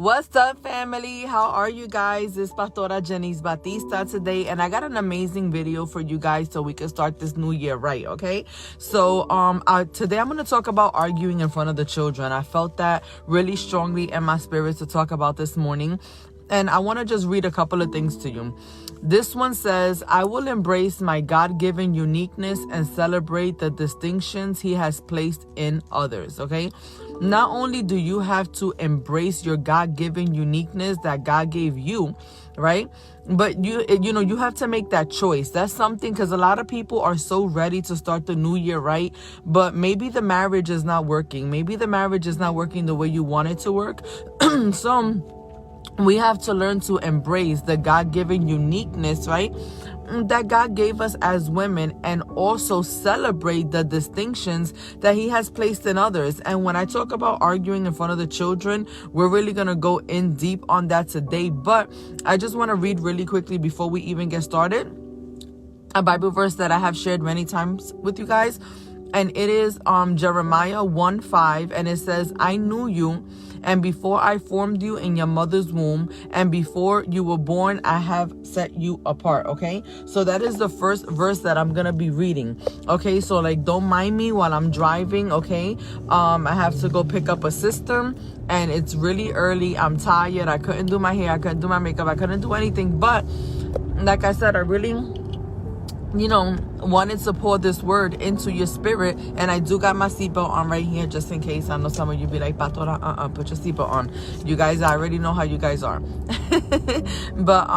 What's up, family? How are you guys? It's Pastora Jenice Batista today, and I got an amazing video for you guys so we can start this new year right, okay? So today I'm going to talk about arguing in front of the children. I felt that really strongly in my spirit to talk about this morning, and I want to just read a couple of things to you. This one says, I will embrace my God-given uniqueness and celebrate the distinctions he has placed in others, okay? Not only do you have to embrace your God-given uniqueness that God gave you, right? But you have to make that choice. That's something, because a lot of people are so ready to start the new year right, but maybe the marriage is not working. Maybe the marriage is not working the way you want it to work. So we have to learn to embrace the God-given uniqueness, right, that God gave us as women, and also celebrate the distinctions that he has placed in others. And when I talk about arguing in front of the children, we're really going to go in deep on that today. But I just want to read really quickly before we even get started a Bible verse that I have shared many times with you guys. And it is Jeremiah 1:5, and it says, I knew you, and before I formed you in your mother's womb, and before you were born, I have set you apart. Okay, so that is the first verse that I'm gonna be reading. Okay, so like, don't mind me while I'm driving. Okay, I have to go pick up a sister, and it's really early. I'm tired. I couldn't do my hair, I couldn't do my makeup, I couldn't do anything. But like I said, I really wanted to pour this word into your spirit, and I do got my seatbelt on right here just in case. I know some of you be like, Pastora, put your seatbelt on. You guys, I already know how you guys are. but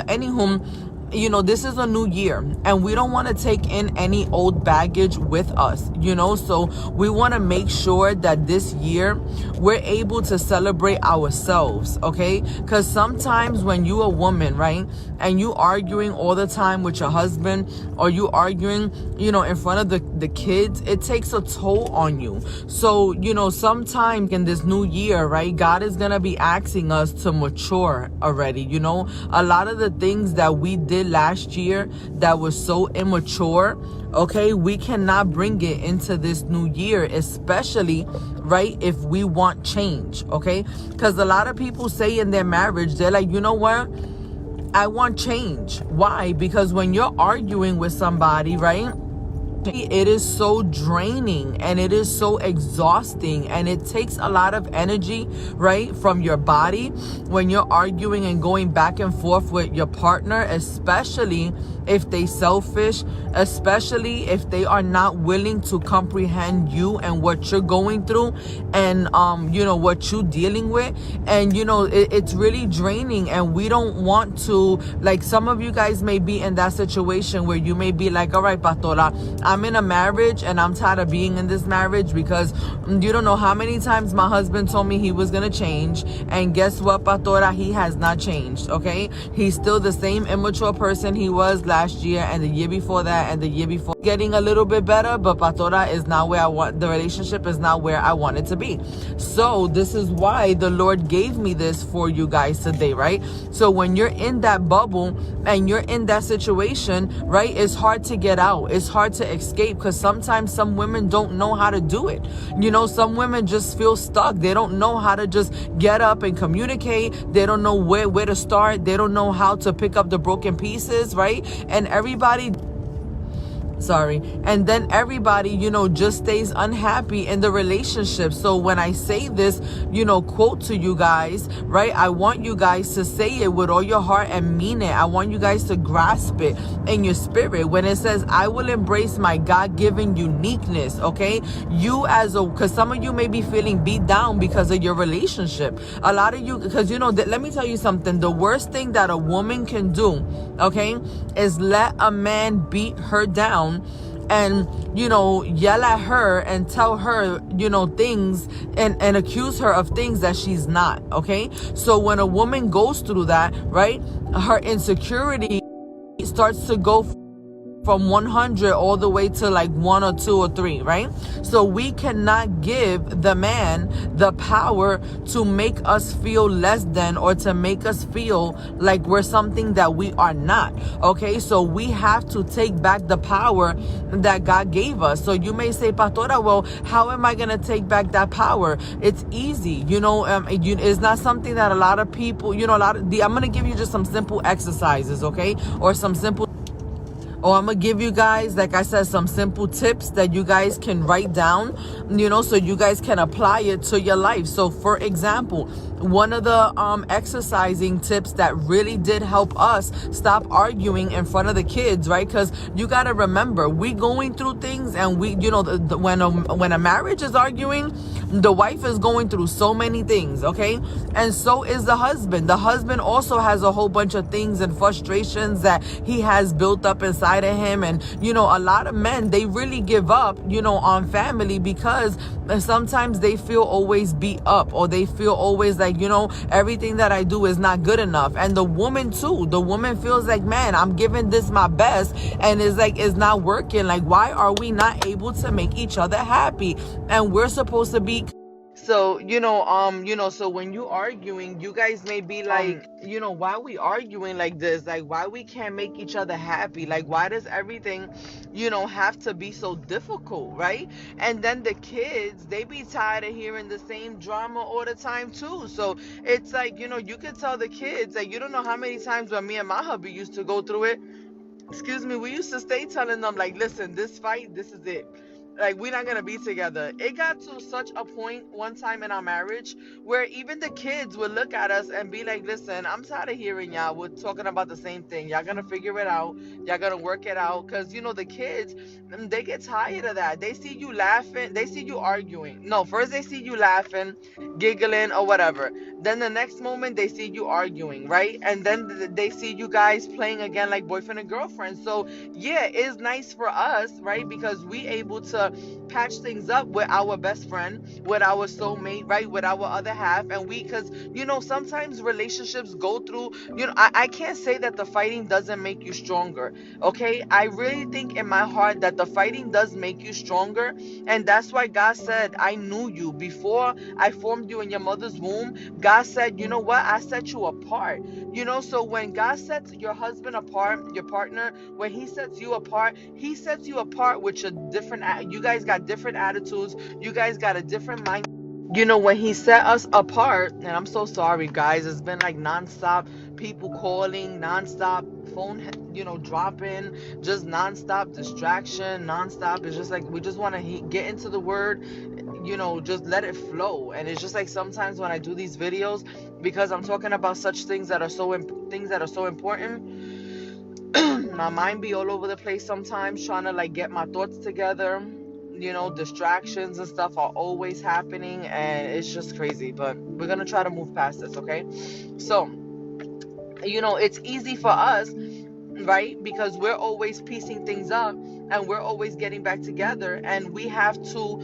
anywho, this is a new year, and we don't want to take in any old baggage with us, so we want to make sure that this year we're able to celebrate ourselves, okay? Because sometimes when you a woman, right, and you arguing all the time with your husband, or you arguing, in front of the kids, it takes a toll on you. So, sometime in this new year, right, God is going to be asking us to mature already. A lot of the things that we did last year that was so immature, okay, we cannot bring it into this new year, especially, right, if we want change, okay? Because a lot of people say in their marriage, they're like, you know what, I want change. Why? Because when you're arguing with somebody, right, it is so draining, and it is so exhausting, and it takes a lot of energy, right, from your body when you're arguing and going back and forth with your partner, especially if they selfish, especially if they are not willing to comprehend you and what you're going through, and what you're dealing with. And it's really draining, and we don't want to, like, some of you guys may be in that situation where you may be like, all right, Pastora, I'm in a marriage and I'm tired of being in this marriage, because you don't know how many times my husband told me he was gonna change, and guess what, Pastora, he has not changed. Okay, he's still the same immature person he was last year, and the year before that, and the year before. Getting a little bit better, but Pastora is not where I want. The relationship is not where I want it to be. So this is why the Lord gave me this for you guys today, right? So when you're in that bubble and you're in that situation, right, it's hard to get out. It's hard to escape, because sometimes some women don't know how to do it. Some women just feel stuck. They don't know how to just get up and communicate. They don't know where to start. They don't know how to pick up the broken pieces, right? And then everybody, just stays unhappy in the relationship. So when I say this, quote to you guys, right, I want you guys to say it with all your heart and mean it. I want you guys to grasp it in your spirit when it says, I will embrace my God-given uniqueness, okay? Because some of you may be feeling beat down because of your relationship. A lot of you, because let me tell you something. The worst thing that a woman can do, okay, is let a man beat her down and yell at her and tell her things and accuse her of things that she's not. Okay, so when a woman goes through that, right, her insecurity starts to go from 100 all the way to like 1 or 2 or 3, right? So we cannot give the man the power to make us feel less than, or to make us feel like we're something that we are not. Okay, so we have to take back the power that God gave us. So you may say, Pastora, well, how am I gonna take back that power? It's easy, it's not something that a lot of people, I'm gonna give you just some simple exercises, okay, or some simple, I'm gonna give you guys, like I said, some simple tips that you guys can write down, so you guys can apply it to your life. So for example, one of the exercising tips that really did help us stop arguing in front of the kids, right? Because you got to remember, we going through things, and we, when a marriage is arguing, the wife is going through so many things, okay? And so is the husband. The husband also has a whole bunch of things and frustrations that he has built up inside of him. And, a lot of men, they really give up, on family, because sometimes they feel always beat up, or they feel always like, everything that I do is not good enough. And the woman too, the woman feels like, man, I'm giving this my best, and it's not working. Like, why are we not able to make each other happy? And we're supposed to be. So, so when you arguing, you guys may be like, why are we arguing like this? Like, why we can't make each other happy? Like, why does everything, have to be so difficult, right? And then the kids, they be tired of hearing the same drama all the time too. So it's like, you can tell the kids, like, you don't know how many times when me and my hubby used to go through it, we used to stay telling them, like, listen, this fight, this is it. Like, we're not gonna be together. It got to such a point one time in our marriage where even the kids would look at us and be like, listen, I'm tired of hearing y'all. We're talking about the same thing. Y'all gonna figure it out. Y'all gonna work it out. Because, the kids, they get tired of that. They see you laughing. They see you arguing. No, first they see you laughing, giggling, or whatever. Then the next moment, they see you arguing, right? And then they see you guys playing again like boyfriend and girlfriend. So, yeah, it's nice for us, right? Because we able to patch things up with our best friend, with our soulmate, right, with our other half. And because sometimes relationships go through, I can't say that the fighting doesn't make you stronger, okay? I really think in my heart that the fighting does make you stronger. And that's why God said, I knew you before I formed you in your mother's womb. God said, you know what, I set you apart. So when God sets your husband apart, your partner, when he sets you apart with a different, you guys got different attitudes, you guys got a different mind. When he set us apart, and I'm so sorry guys, it's been like nonstop people calling, nonstop phone, dropping, just nonstop distraction, nonstop. It's just like we just want to get into the word, just let it flow. And it's just like sometimes when I do these videos, because I'm talking about such things that are so important, my mind be all over the place sometimes, trying to like get my thoughts together. Distractions and stuff are always happening, and it's just crazy, but we're gonna try to move past this, okay? So it's easy for us, right? Because we're always piecing things up, and we're always getting back together, and we have to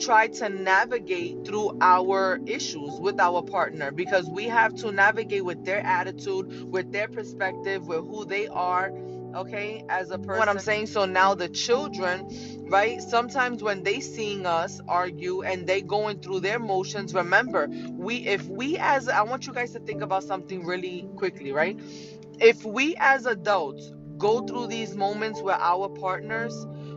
try to navigate through our issues with our partner, because we have to navigate with their attitude, with their perspective, with who they are, okay, as a person. What I'm saying, so now the children, right, sometimes when they seeing us argue and they going through their motions, remember, I want you guys to think about something really quickly, right? If we as adults go through these moments with our partners,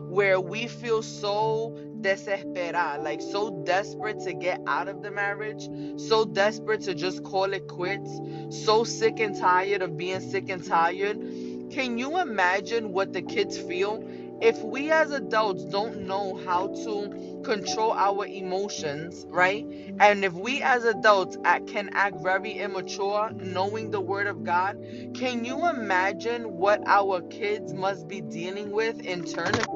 where we feel so desesperada, like so desperate to get out of the marriage, so desperate to just call it quits, so sick and tired of being sick and tired, can you imagine what the kids feel? If we as adults don't know how to control our emotions, right? And if we as adults can act very immature, knowing the word of God, can you imagine what our kids must be dealing with internally?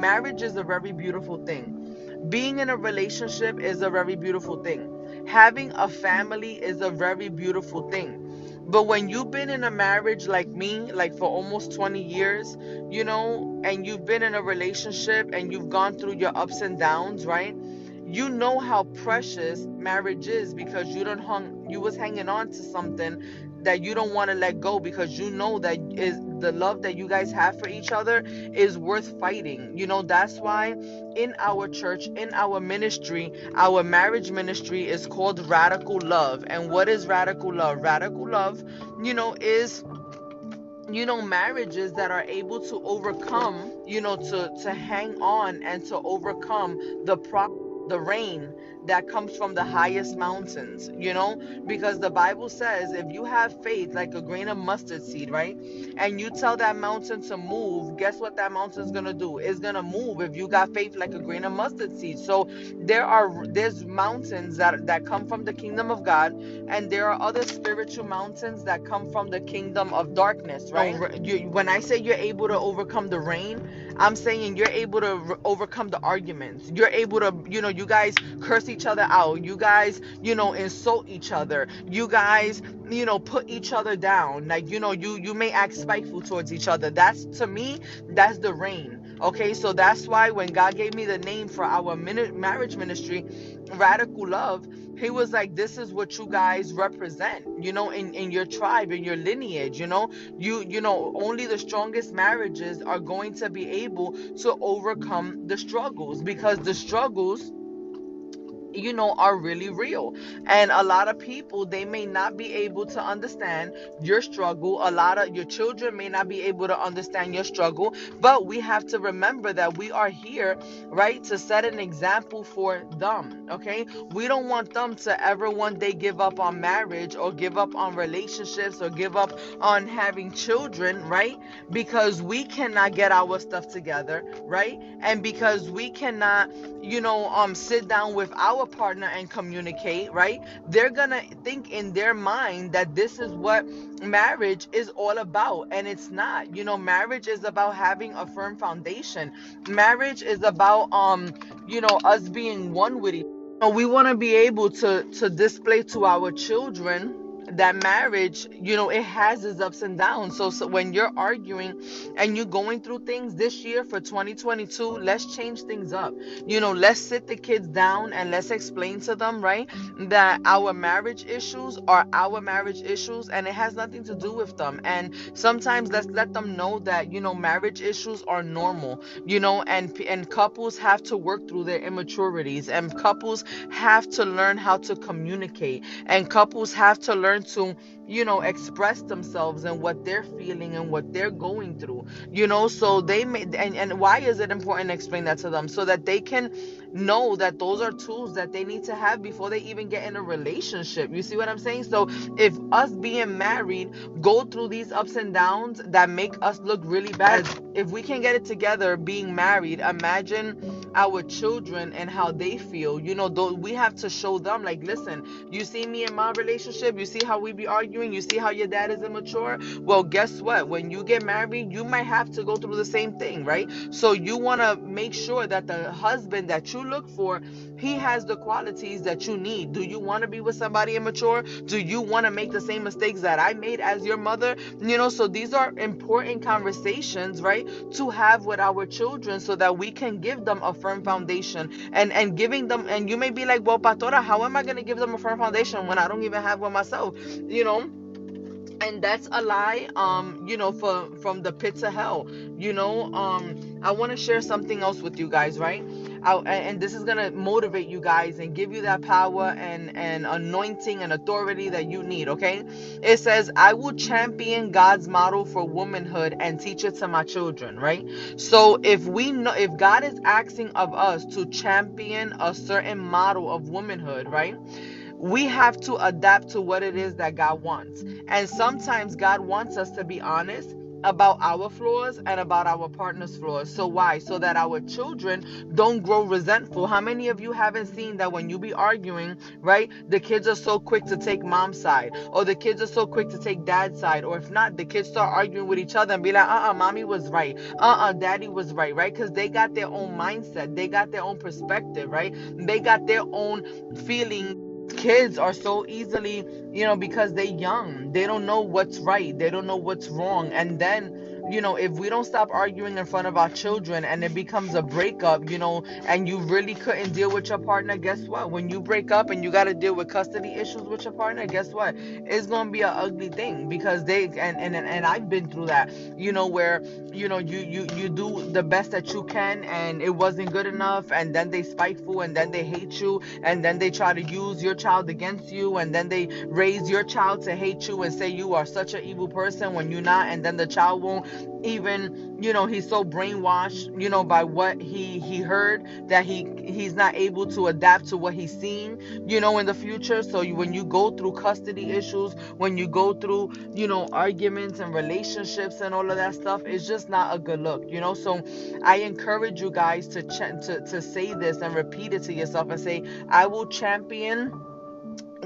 Marriage is a very beautiful thing. Being in a relationship is a very beautiful thing. Having a family is a very beautiful thing. But when you've been in a marriage like me, like for almost 20 years, and you've been in a relationship and you've gone through your ups and downs, right? you know how precious marriage is, because you was hanging on to something that you don't want to let go, because you know that is the love that you guys have for each other is worth fighting. That's why in our church, in our ministry, our marriage ministry is called Radical Love. And what is Radical Love? Radical Love, is marriages that are able to overcome, to hang on and to overcome the rain that comes from the highest mountains, because the Bible says if you have faith like a grain of mustard seed, right, and you tell that mountain to move, guess what that mountain's gonna do? It's gonna move if you got faith like a grain of mustard seed. So there's mountains that come from the kingdom of God, and there are other spiritual mountains that come from the kingdom of darkness, right? When I say you're able to overcome the rain, I'm saying you're able to overcome the arguments. You're able to, you guys curse each other out. You guys, insult each other. You guys, put each other down. Like, you may act spiteful towards each other. That's, to me, that's the rain. Okay, so that's why when God gave me the name for our marriage ministry, Radical Love, he was like, this is what you guys represent, in your tribe, in your lineage. Only the strongest marriages are going to be able to overcome the struggles, because the struggles are really real. And a lot of people, they may not be able to understand your struggle. A lot of your children may not be able to understand your struggle, but we have to remember that we are here, right, to set an example for them. Okay, we don't want them to ever one day give up on marriage, or give up on relationships, or give up on having children, right? Because we cannot get our stuff together, right? And because we cannot sit down with our partner and communicate, right? They're gonna think in their mind that this is what marriage is all about, and it's not. Marriage is about having a firm foundation. Marriage is about us being one with each other. We want to be able to display to our children that marriage, it has its ups and downs. So when you're arguing and you're going through things this year for 2022, let's change things up. Let's sit the kids down and let's explain to them, right, that our marriage issues are our marriage issues, and it has nothing to do with them. And sometimes let's let them know that, marriage issues are normal, and couples have to work through their immaturities, and couples have to learn how to communicate, and couples have to learn to express themselves and what they're feeling and what they're going through, so they may, and why is it important to explain that to them? So that they can know that those are tools that they need to have before they even get in a relationship. You see what I'm saying? So if us being married go through these ups and downs that make us look really bad, if we can get it together being married, imagine our children and how they feel. We have to show them, like, listen, you see me in my relationship, you see how we be arguing, you see how your dad is immature. Well, guess what? When you get married, you might have to go through the same thing, right? So you want to make sure that the husband that you look for, he has the qualities that you need. Do you want to be with somebody immature? Do you want to make the same mistakes that I made as your mother? So these are important conversations, right, to have with our children, so that we can give them a firm foundation. And giving them, and you may be like, well, Pastora, how am I going to give them a firm foundation when I don't even have one myself? And that's a lie, from the pits of hell. I want to share something else with you guys, right? And this is going to motivate you guys and give you that power and anointing and authority that you need, okay? It says, I will champion God's model for womanhood and teach it to my children, right? So if God is asking of us to champion a certain model of womanhood, right, we have to adapt to what it is that God wants. And sometimes God wants us to be honest about our flaws and about our partner's flaws. So why? So that our children don't grow resentful. How many of you haven't seen that when you be arguing, right, the kids are so quick to take mom's side, or the kids are so quick to take dad's side, or if not, the kids start arguing with each other and be like, mommy was right, daddy was right, right? Because they got their own mindset, they got their own perspective, right? They got their own feeling. Kids are so easily, because they're young, they don't know what's right, they don't know what's wrong, and then if we don't stop arguing in front of our children and it becomes a breakup, and you really couldn't deal with your partner, guess what? When you break up and you got to deal with custody issues with your partner, guess what? It's going to be an ugly thing, because and I've been through that, where, you do the best that you can and it wasn't good enough, and then they spiteful, and then they hate you, and then they try to use your child against you, and then they raise your child to hate you and say you are such an evil person when you're not, and then the child won't even, he's so brainwashed, by what he heard, that he's not able to adapt to what he's seeing, in the future. So when you go through custody issues, when you go through, arguments and relationships and all of that stuff, it's just not a good look, So I encourage you guys to say this and repeat it to yourself and say, I will champion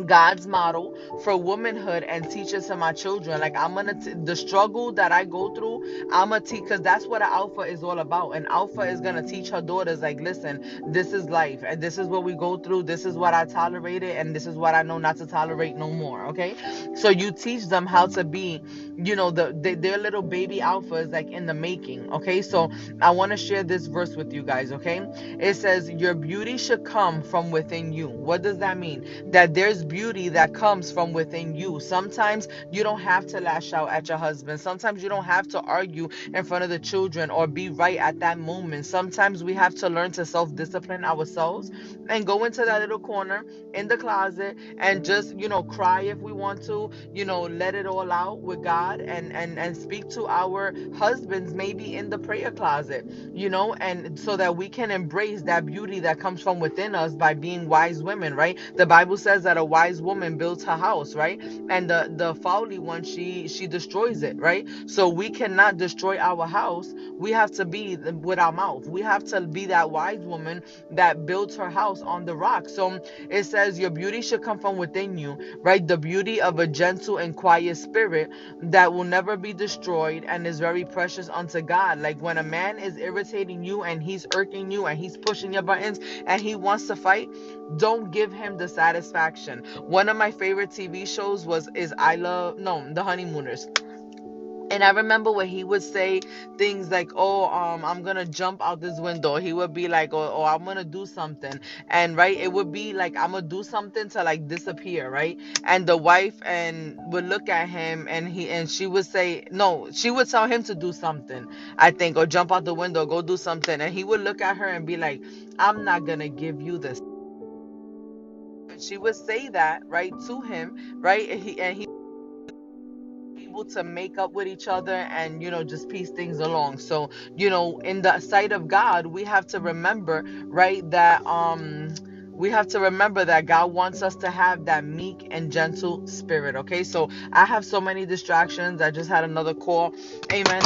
God's model for womanhood and teach it to my children. Like, I'm gonna the struggle that I go through, I'm gonna teach, because that's what an alpha is all about. An alpha is gonna teach her daughters, like, listen, this is life, and this is what we go through, this is what I tolerated, and this is what I know not to tolerate no more. Okay, so you teach them how to be, their little baby alphas, like, in the making. Okay, so I want to share this verse with you guys. Okay, it says, your beauty should come from within you. What does that mean? That there's beauty that comes from within you. Sometimes you don't have to lash out at your husband. Sometimes you don't have to argue in front of the children or be right at that moment. Sometimes we have to learn to self-discipline ourselves and go into that little corner in the closet and just, cry if we want to, let it all out with God, and speak to our husbands, maybe in the prayer closet, and so that we can embrace that beauty that comes from within us by being wise women, right? The Bible says that a wise woman builds her house, right? And the folly one, she destroys it, right? So we cannot destroy our house. We have to be with our mouth. We have to be that wise woman that builds her house on the rock. So it says your beauty should come from within you, right? The beauty of a gentle and quiet spirit that will never be destroyed and is very precious unto God. Like, when a man is irritating you and he's irking you and he's pushing your buttons and he wants to fight, don't give him the satisfaction. One of my favorite TV shows is The Honeymooners. And I remember when he would say things like, I'm going to jump out this window. He would be like, I'm going to do something. And, right, it would be like, I'm going to do something to, like, disappear, right? And the wife would look at him and she would say, no, she would tell him to do something, I think, or jump out the window, go do something. And he would look at her and be like, I'm not going to give you this. And she would say that, right, to him, right? And he to make up with each other and just piece things along. So in the sight of God, we have to remember, right, that God wants us to have that meek and gentle spirit. Okay, so I have so many distractions. I just had another call. Amen.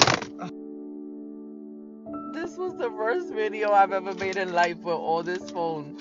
This was the worst video I've ever made in life with all this phone.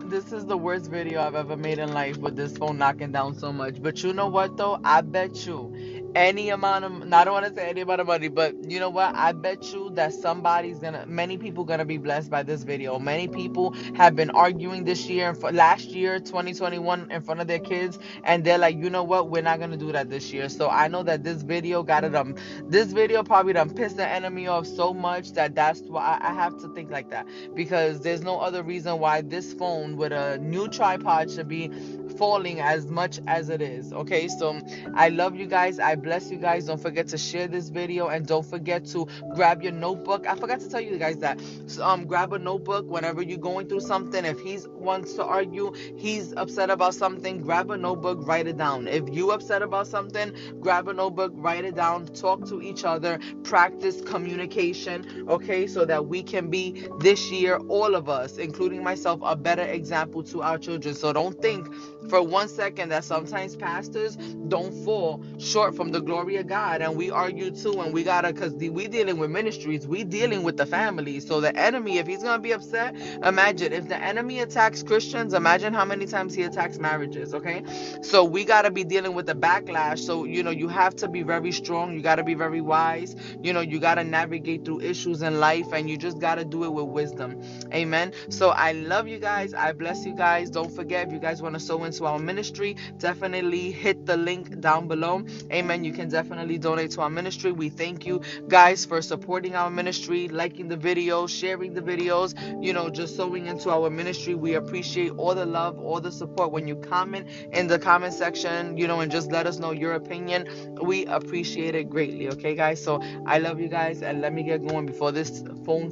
This is the worst video I've ever made in life with this phone knocking down so much. But you know what, though? I bet you any amount of, I don't want to say any amount of money, but you know what? I bet you that many people gonna be blessed by this video. Many people have been arguing this year, last year, 2021, in front of their kids, and they're like, you know what? We're not gonna do that this year. So I know that this video probably done pissed the enemy off so much that's why I have to think like that, because there's no other reason why this phone with a new tripod should be falling as much as it is. Okay, so I love you guys. I bless you guys. Don't forget to share this video, and don't forget to grab your notebook. I forgot to tell you guys that. So, grab a notebook whenever you're going through something. If he wants to argue, he's upset about something, grab a notebook, write it down. If you upset about something, grab a notebook, write it down, talk to each other, practice communication, okay, so that we can be this year, all of us, including myself, a better example to our children. So don't think for 1 second that sometimes pastors don't fall short from the glory of God, and we argue too, and we gotta, because we dealing with ministries, we dealing with the family. So the enemy, if he's gonna be upset, imagine if the enemy attacks Christians, imagine how many times he attacks marriages. Okay, so we gotta be dealing with the backlash. So you have to be very strong, you gotta be very wise, you gotta navigate through issues in life, and you just gotta do it with wisdom. Amen. So I love you guys. I bless you guys. Don't forget, if you guys want to sow into to our ministry, definitely hit the link down below. Amen. You can definitely donate to our ministry. We thank you guys for supporting our ministry, liking the videos, sharing the videos, just sowing into our ministry. We appreciate all the love, all the support. When you comment in the comment section, and just let us know your opinion, we appreciate it greatly. Okay, guys? So I love you guys, and let me get going before this phone